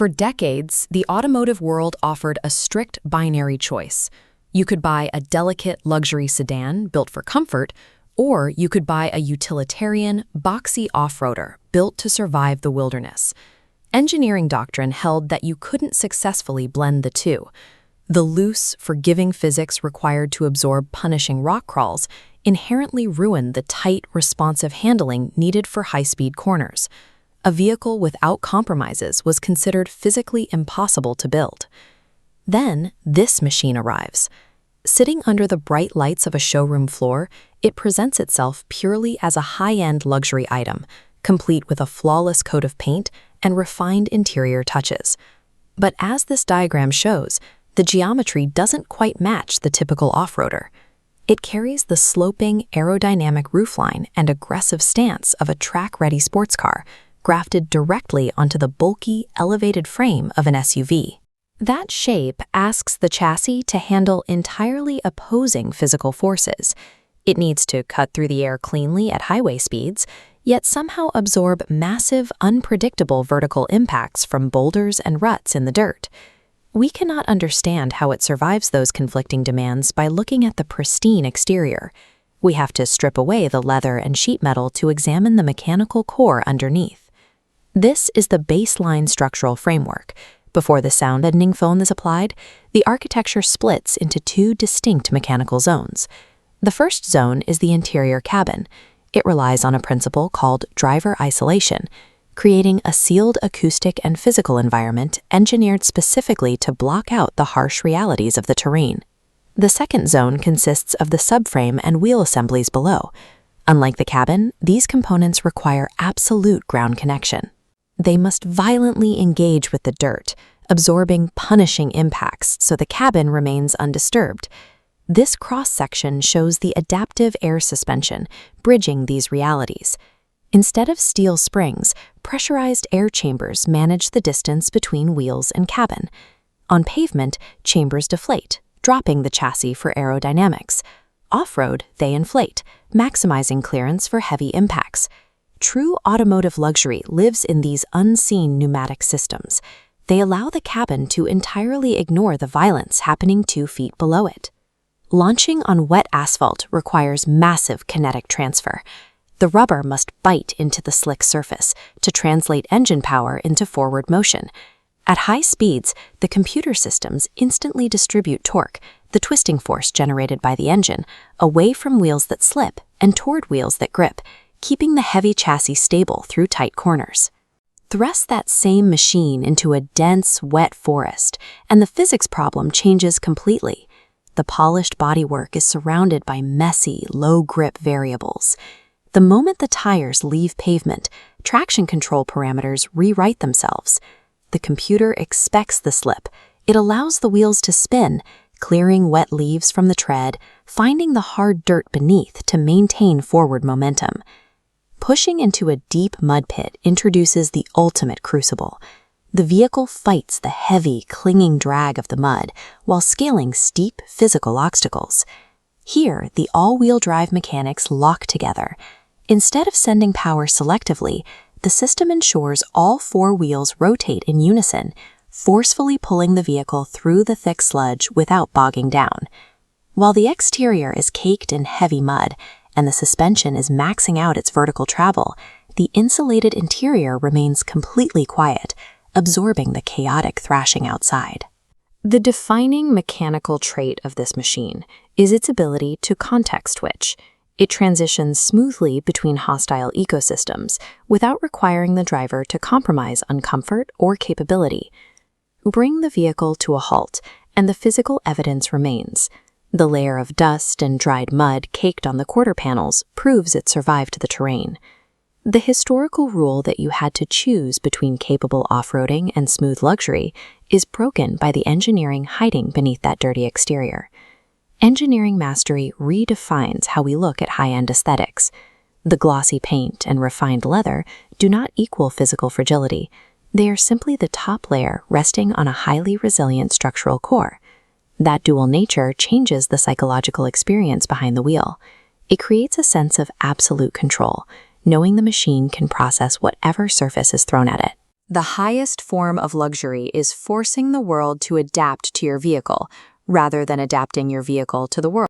For decades, the automotive world offered a strict binary choice. You could buy a delicate luxury sedan built for comfort, or you could buy a utilitarian, boxy off-roader built to survive the wilderness. Engineering doctrine held that you couldn't successfully blend the two. The loose, forgiving physics required to absorb punishing rock crawls inherently ruined the tight, responsive handling needed for high-speed corners. A vehicle without compromises was considered physically impossible to build. Then, this machine arrives. Sitting under the bright lights of a showroom floor, it presents itself purely as a high-end luxury item, complete with a flawless coat of paint and refined interior touches. But as this diagram shows, the geometry doesn't quite match the typical off-roader. It carries the sloping, aerodynamic roofline and aggressive stance of a track-ready sports car, grafted directly onto the bulky, elevated frame of an SUV. That shape asks the chassis to handle entirely opposing physical forces. It needs to cut through the air cleanly at highway speeds, yet somehow absorb massive, unpredictable vertical impacts from boulders and ruts in the dirt. We cannot understand how it survives those conflicting demands by looking at the pristine exterior. We have to strip away the leather and sheet metal to examine the mechanical core underneath. This is the baseline structural framework. Before the sound deadening foam is applied, the architecture splits into two distinct mechanical zones. The first zone is the interior cabin. It relies on a principle called driver isolation, creating a sealed acoustic and physical environment engineered specifically to block out the harsh realities of the terrain. The second zone consists of the subframe and wheel assemblies below. Unlike the cabin, these components require absolute ground connection. They must violently engage with the dirt, absorbing punishing impacts so the cabin remains undisturbed. This cross-section shows the adaptive air suspension, bridging these realities. Instead of steel springs, pressurized air chambers manage the distance between wheels and cabin. On pavement, chambers deflate, dropping the chassis for aerodynamics. Off-road, they inflate, maximizing clearance for heavy impacts. True automotive luxury lives in these unseen pneumatic systems. They allow the cabin to entirely ignore the violence happening 2 feet below it. Launching on wet asphalt requires massive kinetic transfer. The rubber must bite into the slick surface to translate engine power into forward motion. At high speeds, the computer systems instantly distribute torque, the twisting force generated by the engine, away from wheels that slip and toward wheels that grip, keeping the heavy chassis stable through tight corners. Thrust that same machine into a dense, wet forest, and the physics problem changes completely. The polished bodywork is surrounded by messy, low-grip variables. The moment the tires leave pavement, traction control parameters rewrite themselves. The computer expects the slip. It allows the wheels to spin, clearing wet leaves from the tread, finding the hard dirt beneath to maintain forward momentum. Pushing into a deep mud pit introduces the ultimate crucible. The vehicle fights the heavy, clinging drag of the mud while scaling steep physical obstacles. Here, the all-wheel drive mechanics lock together. Instead of sending power selectively, the system ensures all 4 wheels rotate in unison, forcefully pulling the vehicle through the thick sludge without bogging down. While the exterior is caked in heavy mud, and the suspension is maxing out its vertical travel, the insulated interior remains completely quiet, absorbing the chaotic thrashing outside. The defining mechanical trait of this machine is its ability to context switch. It transitions smoothly between hostile ecosystems without requiring the driver to compromise on comfort or capability. Bring the vehicle to a halt, and the physical evidence remains. The layer of dust and dried mud caked on the quarter panels proves it survived the terrain. The historical rule that you had to choose between capable off-roading and smooth luxury is broken by the engineering hiding beneath that dirty exterior. Engineering mastery redefines how we look at high-end aesthetics. The glossy paint and refined leather do not equal physical fragility. They are simply the top layer resting on a highly resilient structural core. That dual nature changes the psychological experience behind the wheel. It creates a sense of absolute control, knowing the machine can process whatever surface is thrown at it. The highest form of luxury is forcing the world to adapt to your vehicle, rather than adapting your vehicle to the world.